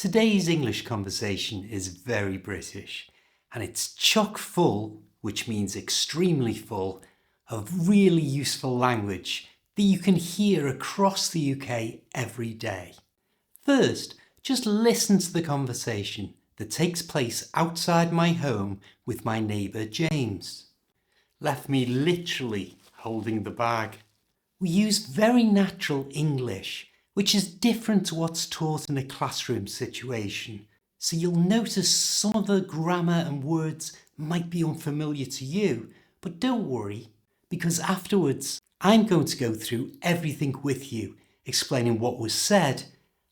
Today's English conversation is very British, and it's chock full, which means extremely full, of really useful language that you can hear across the UK every day. First, just listen to the conversation that takes place outside my home with my neighbour James. Left me literally holding the bag. We use very natural English, which is different to what's taught in a classroom situation. So you'll notice some of the grammar and words might be unfamiliar to you, but don't worry, because afterwards I'm going to go through everything with you, explaining what was said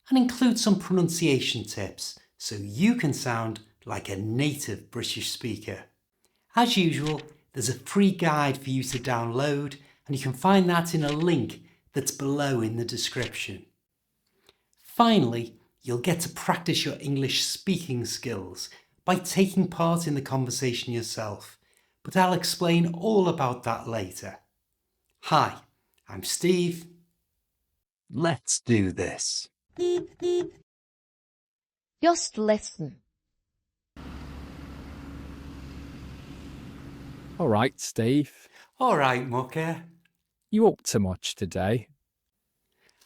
and include some pronunciation tips so you can sound like a native British speaker. As usual, there's a free guide for you to download, and you can find that in a link that's below in the description. Finally, you'll get to practice your English speaking skills by taking part in the conversation yourself, but I'll explain all about that later. Hi, I'm Steve. Let's do this. Just listen. All right, Steve. All right, Mucker. You up to much today?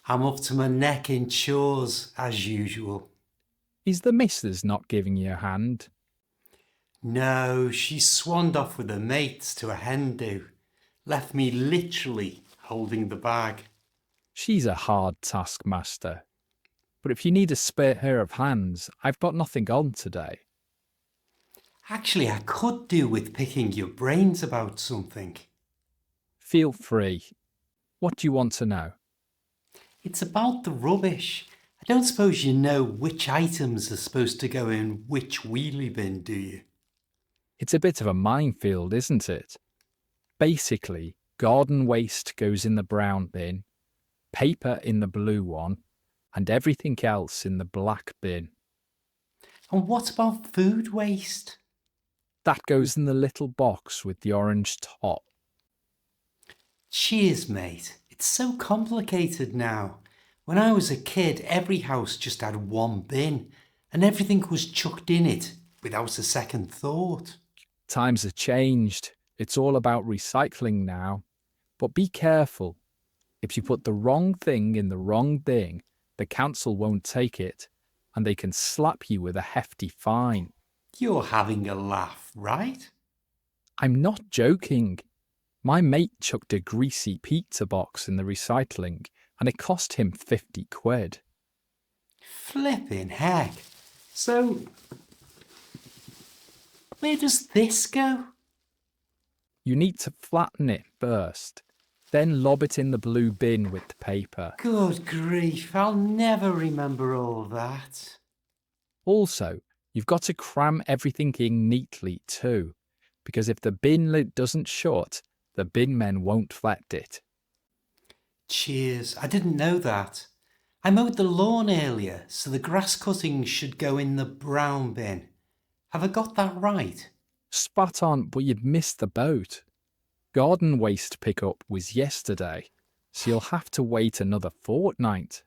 I'm up to my neck in chores, as usual. Is the missus not giving you a hand? No, she swanned off with her mates to a hen do. Left me literally holding the bag. She's a hard taskmaster. But if you need a spare pair of hands, I've got nothing on today. Actually, I could do with picking your brains about something. Feel free. What do you want to know? It's about the rubbish. I don't suppose you know which items are supposed to go in which wheelie bin, do you? It's a bit of a minefield, isn't it? Basically, garden waste goes in the brown bin, paper in the blue one, and everything else in the black bin. And what about food waste? That goes in the little box with the orange top. Cheers, mate. It's so complicated now. When I was a kid, every house just had one bin, and everything was chucked in it without a second thought. Times have changed. It's all about recycling now. But be careful. If you put the wrong thing in the wrong bin, the council won't take it, and they can slap you with a hefty fine. You're having a laugh, right? I'm not joking. My mate chucked a greasy pizza box in the recycling, and it cost him 50 quid. Flipping heck. So, where does this go? You need to flatten it first, then lob it in the blue bin with the paper. Good grief, I'll never remember all that. Also, you've got to cram everything in neatly too, because if the bin lid doesn't shut, the bin men won't collect it. Cheers, I didn't know that. I mowed the lawn earlier, so the grass cuttings should go in the brown bin. Have I got that right? Spot on, but you'd missed the boat. Garden waste pickup was yesterday, so you'll have to wait another fortnight.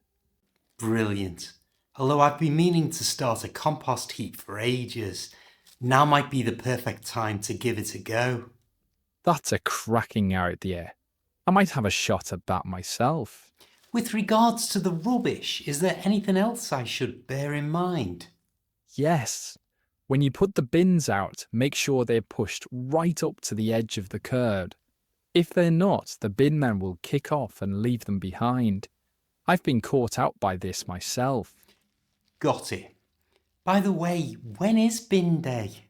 Brilliant. Although I've been meaning to start a compost heap for ages, now might be the perfect time to give it a go. That's a cracking idea. I might have a shot at that myself. With regards to the rubbish, is there anything else I should bear in mind? Yes. When you put the bins out, make sure they're pushed right up to the edge of the curb. If they're not, the bin men will kick off and leave them behind. I've been caught out by this myself. Got it. By the way, when is bin day?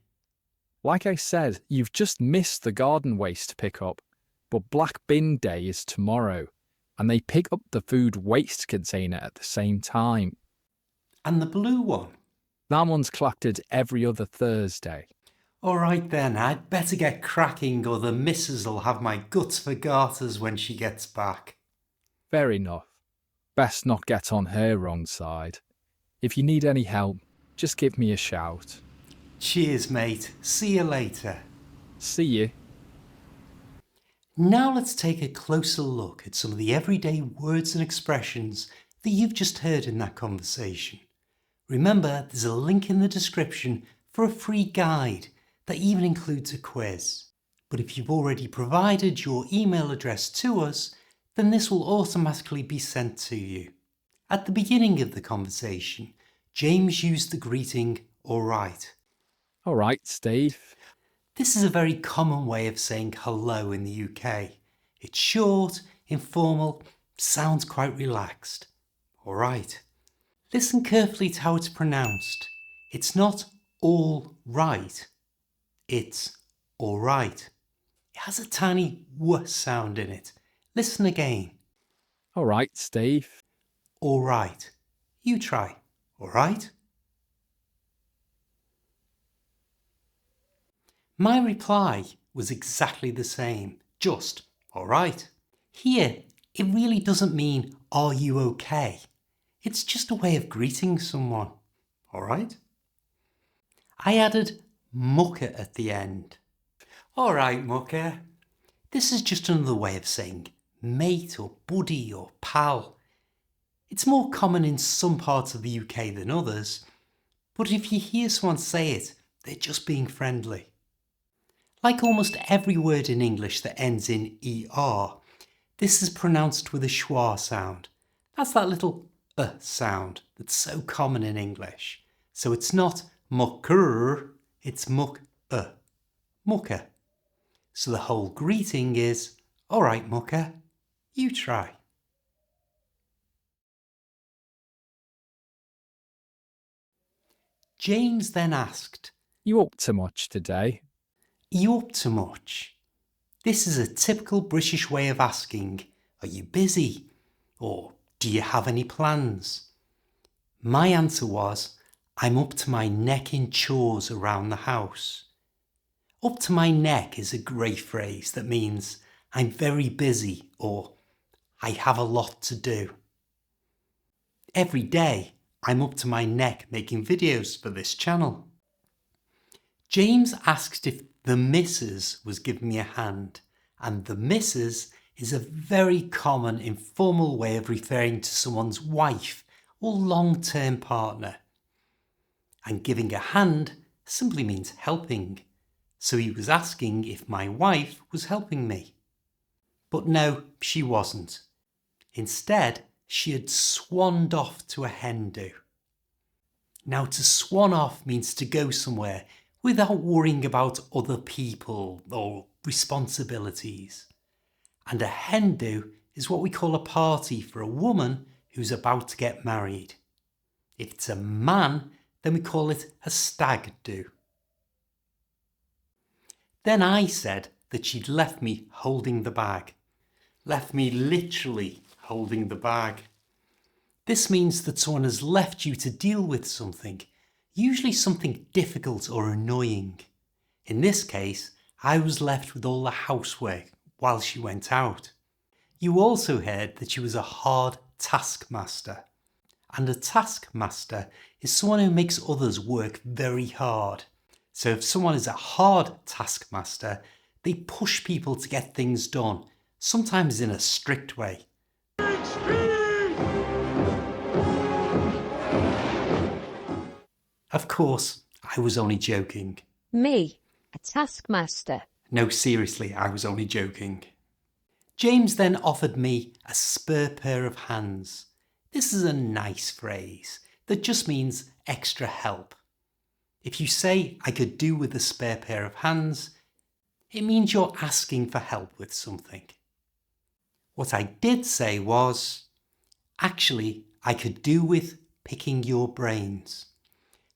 Like I said, you've just missed the garden waste pickup, but Black Bin Day is tomorrow, and they pick up the food waste container at the same time. And the blue one? That one's collected every other Thursday. All right then, I'd better get cracking or the missus will have my guts for garters when she gets back. Fair enough. Best not get on her wrong side. If you need any help, just give me a shout. Cheers, mate. See you later. See you. Now let's take a closer look at some of the everyday words and expressions that you've just heard in that conversation. Remember, there's a link in the description for a free guide that even includes a quiz. But if you've already provided your email address to us, then this will automatically be sent to you. At the beginning of the conversation, James used the greeting, "Alright." Alright, Steve. This is a very common way of saying hello in the UK. It's short, informal, sounds quite relaxed. Alright. Listen carefully to how it's pronounced. It's not all right. It's alright. It has a tiny w sound in it. Listen again. Alright, Steve. Alright. You try. Alright? My reply was exactly the same, just alright. Here, it really doesn't mean, "Are you okay?" It's just a way of greeting someone. Alright? I added Mucker at the end. Alright, Mucker. This is just another way of saying mate or buddy or pal. It's more common in some parts of the UK than others, but if you hear someone say it, they're just being friendly. Like almost every word in English that ends in ER, this is pronounced with a schwa sound. That's that little sound that's so common in English. So it's not mucker, it's mucker. So the whole greeting is, "Alright, Mucker, you try." James then asked, You up to much today? "Are you up to much?" This is a typical British way of asking, "Are you busy?" or "Do you have any plans?" My answer was, "I'm up to my neck in chores around the house." Up to my neck is a great phrase that means I'm very busy or I have a lot to do. Every day, I'm up to my neck making videos for this channel. James asked if the missus was giving me a hand, and the missus is a very common informal way of referring to someone's wife or long-term partner. And giving a hand simply means helping, so he was asking if my wife was helping me. But no, she wasn't. Instead, she had swanned off to a hen do. Now, to swan off means to go somewhere without worrying about other people or responsibilities. And a hen do is what we call a party for a woman who's about to get married. If it's a man, then we call it a stag do. Then I said that she'd left me holding the bag. Left me literally holding the bag. This means that someone has left you to deal with something, usually something difficult or annoying. In this case, I was left with all the housework while she went out. You also heard that she was a hard taskmaster. And a taskmaster is someone who makes others work very hard. So if someone is a hard taskmaster, they push people to get things done, sometimes in a strict way. Of course, I was only joking. Me, a taskmaster. No, seriously, I was only joking. James then offered me a spare pair of hands. This is a nice phrase that just means extra help. If you say, "I could do with a spare pair of hands," it means you're asking for help with something. What I did say was, "Actually, I could do with picking your brains."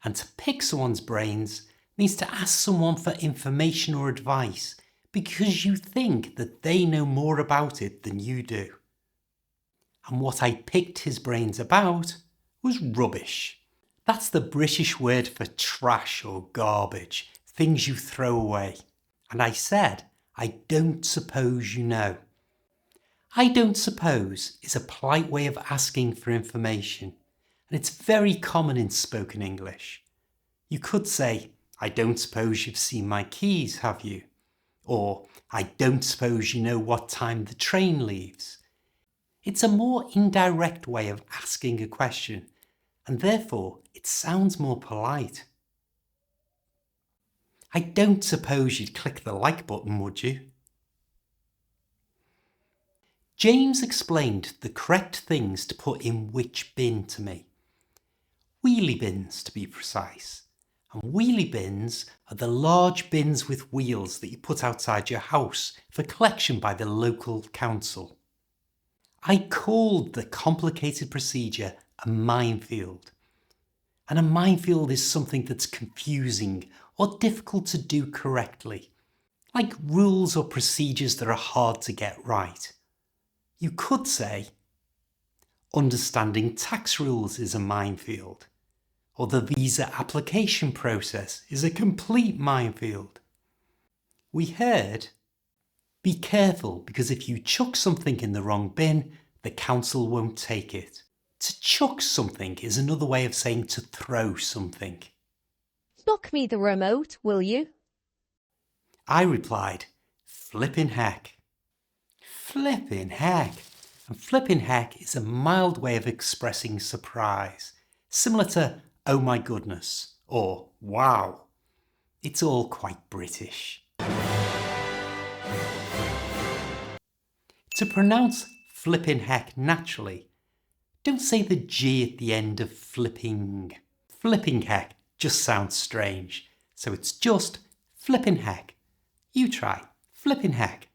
And to pick someone's brains means to ask someone for information or advice because you think that they know more about it than you do. And what I picked his brains about was rubbish. That's the British word for trash or garbage, things you throw away. And I said, "I don't suppose you know." "I don't suppose" is a polite way of asking for information, and it's very common in spoken English. You could say, "I don't suppose you've seen my keys, have you?" Or, "I don't suppose you know what time the train leaves." It's a more indirect way of asking a question, and therefore it sounds more polite. I don't suppose you'd click the like button, would you? James explained the correct things to put in which bin to me. Wheelie bins, to be precise. And wheelie bins are the large bins with wheels that you put outside your house for collection by the local council. I called the complicated procedure a minefield. And a minefield is something that's confusing or difficult to do correctly, like rules or procedures that are hard to get right. You could say, understanding tax rules is a minefield, or the visa application process is a complete minefield. We heard, be careful because if you chuck something in the wrong bin, the council won't take it. To chuck something is another way of saying to throw something. Knock me the remote, will you? I replied, flippin' heck. Flippin' heck. And flippin' heck is a mild way of expressing surprise, similar to oh my goodness or wow. It's all quite British. To pronounce flippin' heck naturally, don't say the G at the end of flipping. Flipping heck just sounds strange, so it's just flippin' heck. You try, flippin' heck.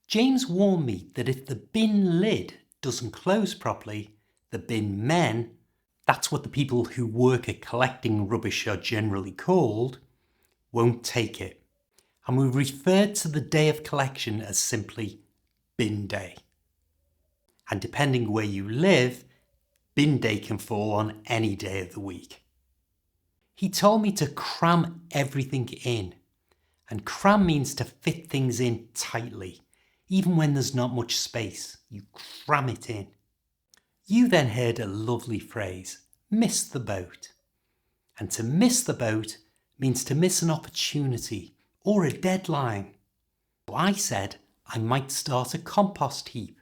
James warned me that if the bin lid doesn't close properly, the bin men, that's what the people who work at collecting rubbish are generally called, won't take it. And we referred to the day of collection as simply bin day. And depending where you live, bin day can fall on any day of the week. He told me to cram everything in. And cram means to fit things in tightly. Even when there's not much space, you cram it in. You then heard a lovely phrase, miss the boat. And to miss the boat means to miss an opportunity or a deadline. So I said I might start a compost heap,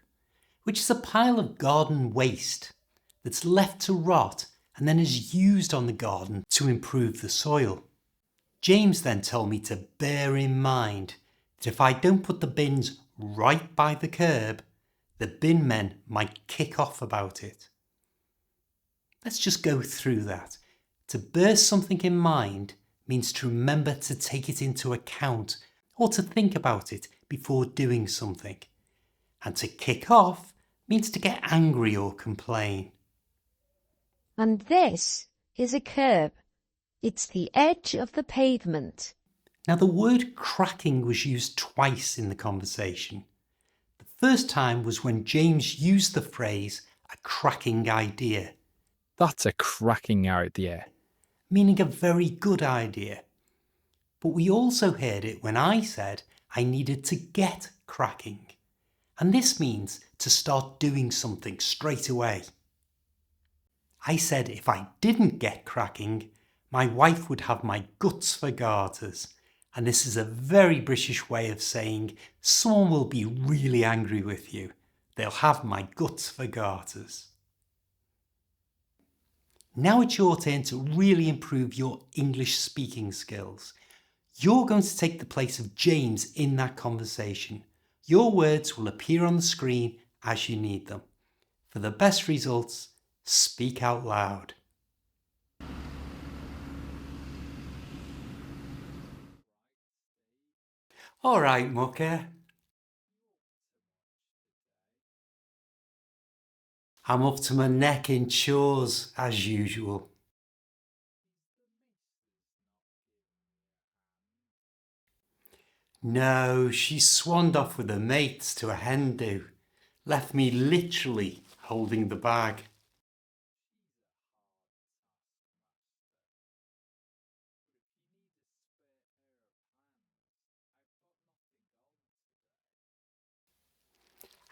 which is a pile of garden waste that's left to rot and then is used on the garden to improve the soil. James then told me to bear in mind that if I don't put the bins right by the curb, the bin men might kick off about it. Let's just go through that. To bear something in mind means to remember to take it into account or to think about it before doing something. And to kick off means to get angry or complain. And this is a curb. It's the edge of the pavement. Now the word cracking was used twice in the conversation. The first time was when James used the phrase a cracking idea, That's a cracking idea. meaning a very good idea. But we also heard it when I said I needed to get cracking. And this means to start doing something straight away. I said if I didn't get cracking, my wife would have my guts for garters. And this is a very British way of saying someone will be really angry with you. They'll have my guts for garters. Now it's your turn to really improve your English speaking skills. You're going to take the place of James in that conversation. Your words will appear on the screen as you need them. For the best results, speak out loud. All right, Mucker. I'm up to my neck in chores, as usual. No, she swanned off with her mates to a hen do. Left me literally holding the bag.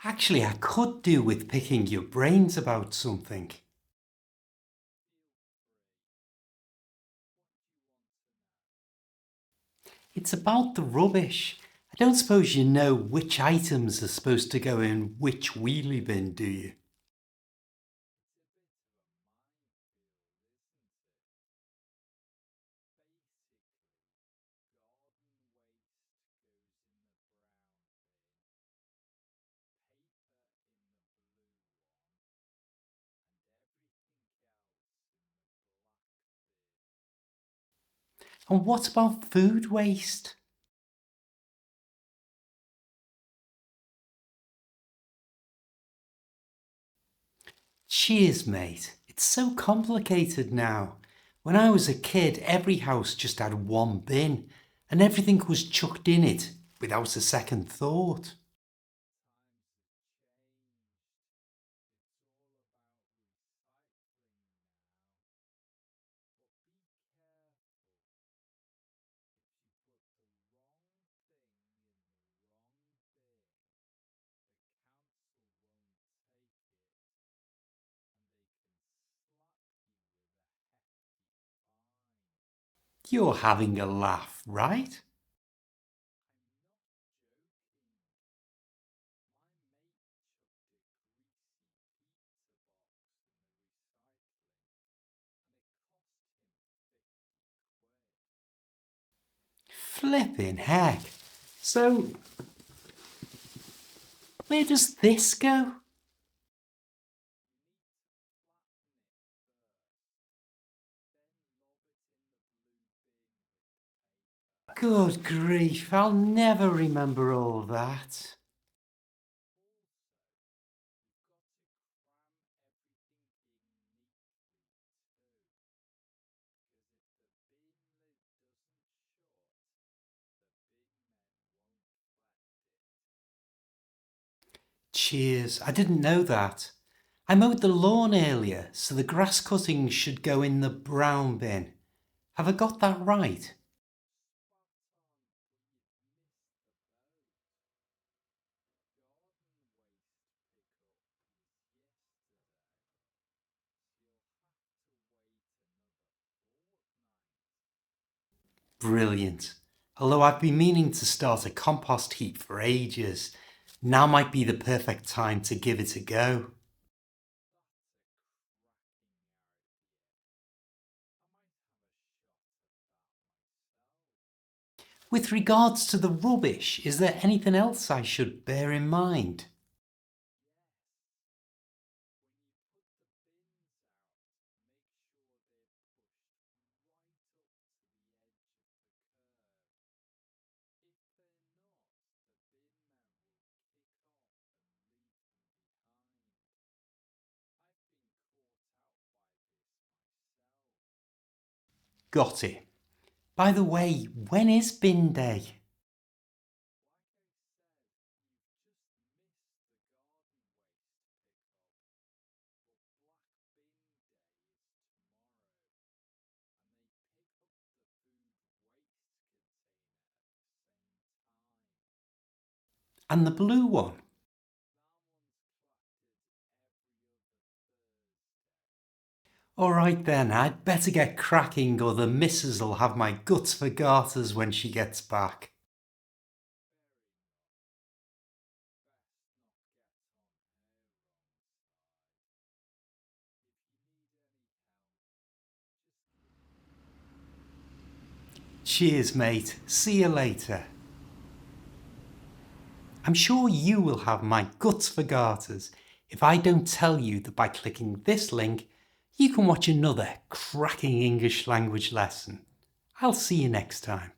Actually, I could do with picking your brains about something. It's about the rubbish, I don't suppose you know which items are supposed to go in which wheelie bin, do you? And what about food waste? Cheers, mate. It's so complicated now. When I was a kid, every house just had one bin, and everything was chucked in it without a second thought. You're having a laugh, right? Flipping heck. So, where does this go? Good grief, I'll never remember all that. Cheers, I didn't know that. I mowed the lawn earlier, so the grass cuttings should go in the brown bin. Have I got that right? Brilliant. Although I've been meaning to start a compost heap for ages, now might be the perfect time to give it a go. With regards to the rubbish, is there anything else I should bear in mind? Got it. By the way, when is bin day? And the blue one? Alright then, I'd better get cracking or the missus'll have my guts for garters when she gets back. Cheers, mate. See you later. I'm sure you will have my guts for garters if I don't tell you that by clicking this link, you can watch another cracking English language lesson. I'll see you next time.